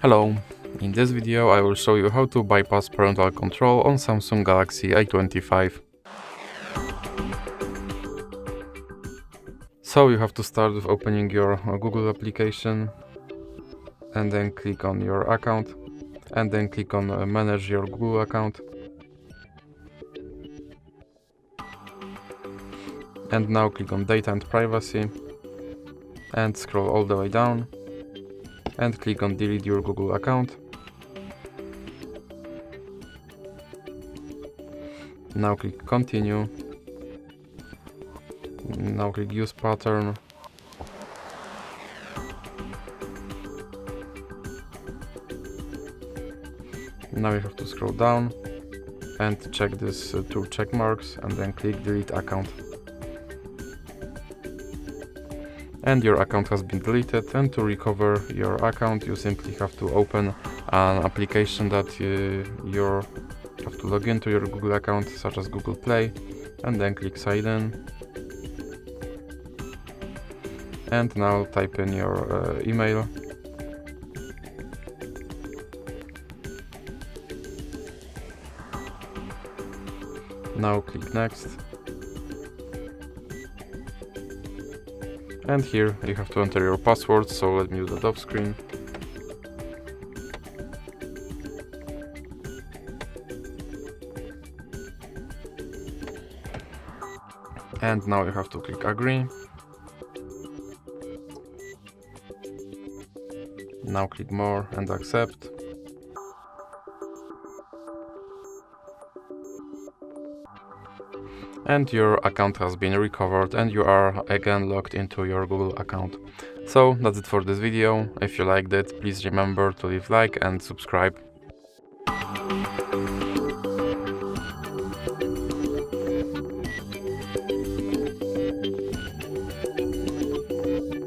Hello, in this video I will show you how to bypass parental control on Samsung Galaxy A25. So you have to start with opening your Google application and then click on your account and then click on manage your Google account. And now click on data and privacy and scroll all the way down and click on delete your Google account. Now click continue. Now click use pattern. Now you have to scroll down and check this two check marks and then click delete account. And your account has been deleted, and to recover your account you simply have to open an application that you have to log into your Google account, such as Google Play, and then click sign in. And now type in your email. Now click next. And here you have to enter your password, so let me use the off screen. And now you have to click agree. Now click more and accept. And your account has been recovered and you are again logged into your Google account. So that's it for this video. If you liked it, please remember to leave like and subscribe.